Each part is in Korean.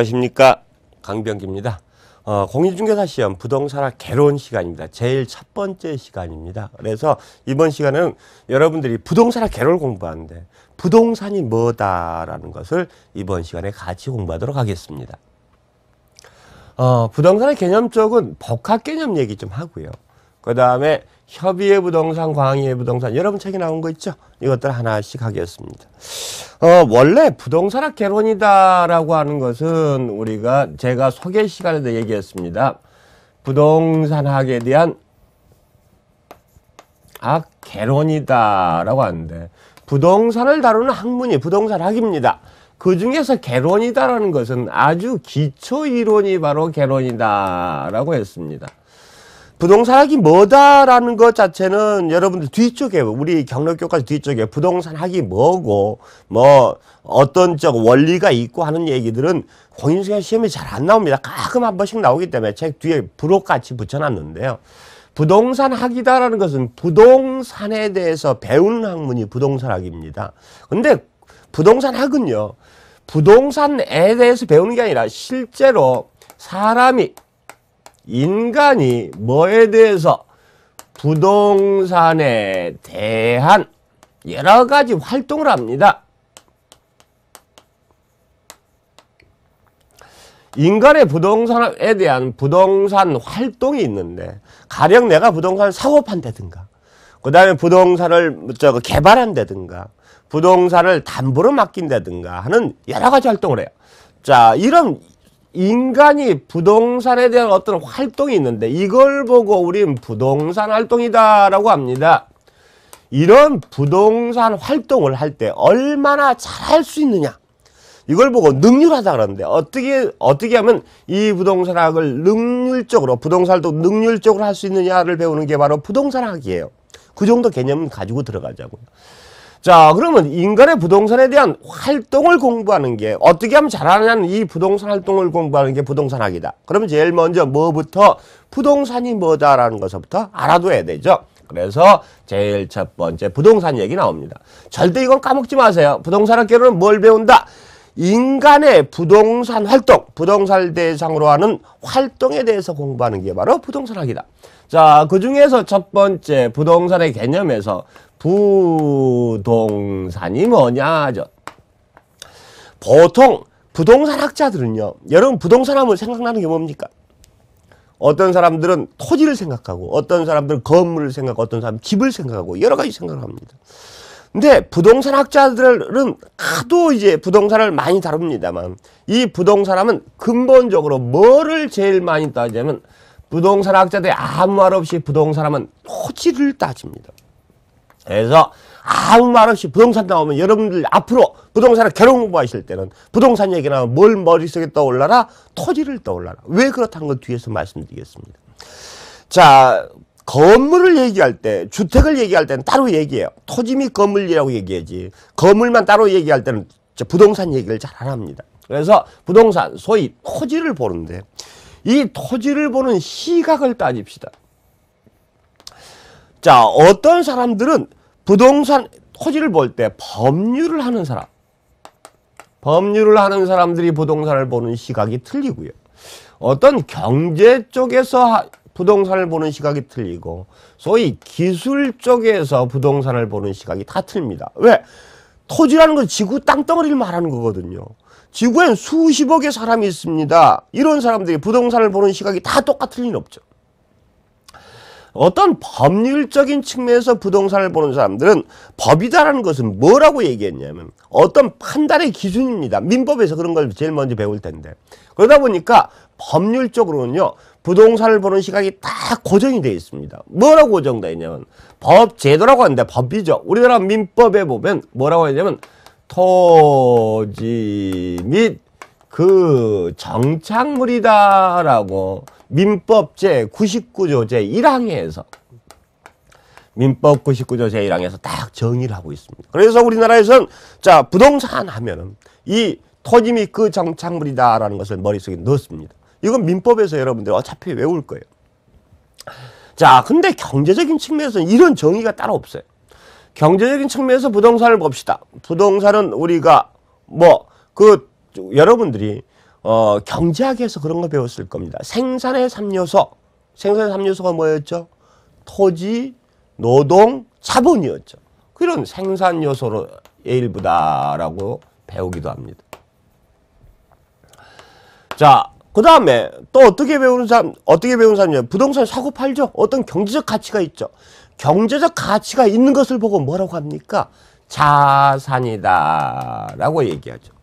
안녕하십니까, 강병기입니다. 공인중개사 시험 부동산학 개론 시간입니다. 제일 첫 번째 시간입니다. 그래서 이번 시간은 여러분들이 부동산학 개론을 공부하는데 부동산이 뭐다라는 것을 이번 시간에 같이 공부하도록 하겠습니다. 부동산의 개념 쪽은 복합 개념 얘기 좀 하고요. 그 다음에 협의의 부동산, 광의의 부동산, 여러분 책에 나온 거 있죠? 이것들 하나씩 하겠습니다. 원래 부동산학 개론이다라고 하는 것은 제가 소개 시간에도 얘기했습니다. 부동산학에 대한 개론이다라고 하는데, 부동산을 다루는 학문이 부동산학입니다. 그 중에서 개론이다라는 것은 아주 기초 이론이 바로 개론이다라고 했습니다. 부동산학이 뭐다라는 것 자체는 여러분들 뒤쪽에, 우리 경력교과서 뒤쪽에 부동산학이 뭐고 어떤 원리가 있고 하는 얘기들은 공인중개사 시험에 잘 안 나옵니다. 가끔 한 번씩 나오기 때문에 책 뒤에 부록같이 붙여놨는데요. 부동산학이다라는 것은 부동산에 대해서 배우는 학문이 부동산학입니다. 근데 부동산학은요, 부동산에 대해서 배우는 게 아니라 실제로 인간이 뭐에 대해서 부동산에 대한 여러 가지 활동을 합니다. 인간의 부동산에 대한 부동산 활동이 있는데, 가령 내가 부동산을 사고 판다든가, 그 다음에 부동산을 개발한다든가, 부동산을 담보로 맡긴다든가 하는 여러 가지 활동을 해요. 자, 이런 인간이 부동산에 대한 어떤 활동이 있는데, 이걸 보고 우린 부동산 활동이다라고 합니다. 이런 부동산 활동을 할 때 얼마나 잘할 수 있느냐, 이걸 보고 능률하다 그러는데, 어떻게 하면 이 부동산학을 부동산 활동 능률적으로 할 수 있느냐를 배우는 게 바로 부동산학이에요. 그 정도 개념은 가지고 들어가자고요. 자, 그러면 인간의 부동산에 대한 활동을 공부하는 게, 어떻게 하면 잘하느냐는 이 부동산 활동을 공부하는 게 부동산학이다. 그러면 제일 먼저 뭐부터, 부동산이 뭐다라는 것부터 알아둬야 되죠. 그래서 제일 첫 번째 부동산 얘기 나옵니다. 절대 이건 까먹지 마세요. 부동산학 개론은 뭘 배운다? 인간의 부동산 활동, 부동산을 대상으로 하는 활동에 대해서 공부하는 게 바로 부동산학이다. 자, 그 중에서 첫 번째 부동산의 개념에서 부동산이 뭐냐죠. 보통 부동산 학자들은요, 여러분 부동산 하면 생각나는 게 뭡니까? 어떤 사람들은 토지를 생각하고, 어떤 사람들은 건물을 생각하고, 어떤 사람은 집을 생각하고, 여러 가지 생각을 합니다. 근데 부동산 학자들은 하도 이제 부동산을 많이 다룹니다만, 이 부동산하면 근본적으로 뭐를 제일 많이 따지냐면, 부동산 학자들이 아무 말 없이 부동산하면 토지를 따집니다. 그래서 아무 말 없이 부동산 나오면, 여러분들 앞으로 부동산을 개론 공부하실 때는 부동산 얘기 나오면 뭘 머릿속에 떠올라라? 토지를 떠올라라. 왜 그렇다는 건 뒤에서 말씀드리겠습니다. 자, 건물을 얘기할 때, 주택을 얘기할 때는 따로 얘기해요. 토지 및 건물이라고 얘기하지, 건물만 따로 얘기할 때는 부동산 얘기를 잘 안 합니다. 그래서 부동산, 소위 토지를 보는데, 이 토지를 보는 시각을 따집시다. 자, 어떤 사람들은 부동산, 토지를 볼 때 법률을 하는 사람들이 부동산을 보는 시각이 틀리고요. 어떤 경제 쪽에서 부동산을 보는 시각이 틀리고, 소위 기술 쪽에서 부동산을 보는 시각이 다 틀립니다. 왜? 토지라는 건 지구 땅덩어리를 말하는 거거든요. 지구엔 수십억의 사람이 있습니다. 이런 사람들이 부동산을 보는 시각이 다 똑같을 리는 없죠. 어떤 법률적인 측면에서 부동산을 보는 사람들은 법이다라는 것은 뭐라고 얘기했냐면 어떤 판단의 기준입니다. 민법에서 그런 걸 제일 먼저 배울 텐데, 그러다 보니까 법률적으로는요, 부동산을 보는 시각이 다 고정이 되어 있습니다. 뭐라고 고정되어 있냐면 법제도라고 하는데, 법이죠. 우리나라 민법에 보면 뭐라고 하냐면 토지 및 그 정착물이다라고 민법 제99조 제1항에서, 민법 99조 제1항에서 딱 정의를 하고 있습니다. 그래서 우리나라에서는, 자, 부동산 하면은 이 토지 및 그 정착물이다라는 것을 머릿속에 넣습니다. 이건 민법에서 여러분들 어차피 외울 거예요. 자, 근데 경제적인 측면에서는 이런 정의가 따로 없어요. 경제적인 측면에서 부동산을 봅시다. 부동산은 우리가 여러분들이 경제학에서 그런 거 배웠을 겁니다. 생산의 3요소. 생산의 3요소가 뭐였죠? 토지, 노동, 자본이었죠. 그런 생산 요소로 일부다라고 배우기도 합니다. 자, 그 다음에 또 어떻게 배우는 사람이냐? 부동산 사고 팔죠. 어떤 경제적 가치가 있죠. 경제적 가치가 있는 것을 보고 뭐라고 합니까? 자산이다라고 얘기하죠.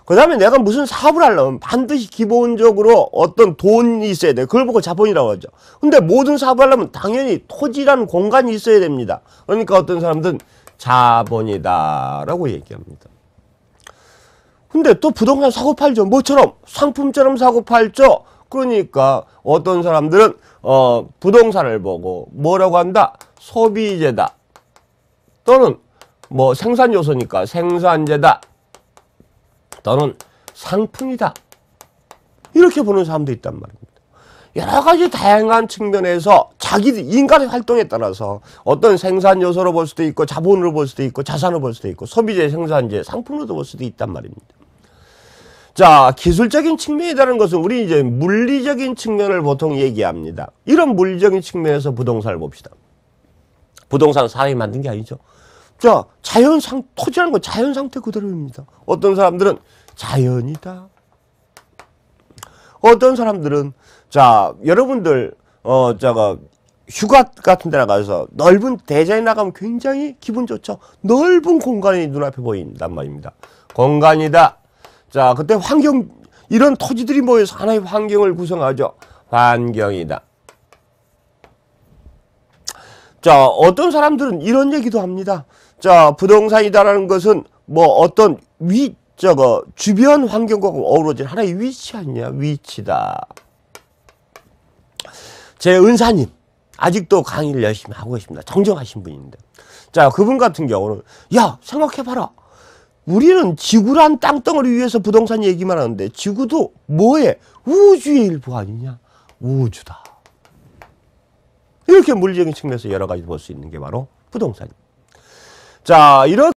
그 다음에 내가 무슨 사업을 하려면 반드시 기본적으로 어떤 돈이 있어야 돼. 그걸 보고 자본이라고 하죠. 근데 모든 사업을 하려면 당연히 토지라는 공간이 있어야 됩니다. 그러니까 어떤 사람들은 자본이다라고 얘기합니다. 근데 또 부동산 사고 팔죠. 뭐처럼? 상품처럼 사고 팔죠. 그러니까 어떤 사람들은 부동산을 보고 뭐라고 한다? 소비재다. 또는 뭐 생산 요소니까 생산재다. 또는 상품이다. 이렇게 보는 사람도 있단 말입니다. 여러 가지 다양한 측면에서 인간의 활동에 따라서 어떤 생산 요소로 볼 수도 있고 자본으로 볼 수도 있고 자산으로 볼 수도 있고 소비재, 생산재, 상품으로도 볼 수도 있단 말입니다. 자, 기술적인 측면이라는 것은 우리 이제 물리적인 측면을 보통 얘기합니다. 이런 물리적인 측면에서 부동산을 봅시다. 부동산은 사람이 만든 게 아니죠. 자, 토지라는 건 자연 상태 그대로입니다. 어떤 사람들은 자연이다. 어떤 사람들은, 자, 여러분들, 휴가 같은 데 나가서 넓은 대전에 나가면 굉장히 기분 좋죠. 넓은 공간이 눈앞에 보인단 말입니다. 공간이다. 자, 그때 이런 토지들이 모여서 하나의 환경을 구성하죠. 환경이다. 자, 어떤 사람들은 이런 얘기도 합니다. 자, 부동산이다라는 것은 뭐 어떤 주변 환경과 어우러진 하나의 위치 아니냐, 위치다. 제 은사님, 아직도 강의를 열심히 하고 계십니다. 정정하신 분인데. 자, 그분 같은 경우는, 야, 생각해봐라. 우리는 지구란 땅덩어리 위에서 부동산 얘기만 하는데, 지구도 뭐에? 우주의 일부 아니냐? 우주다. 이렇게 물리적인 측면에서 여러 가지 볼 수 있는 게 바로 부동산입니다. 자, 이런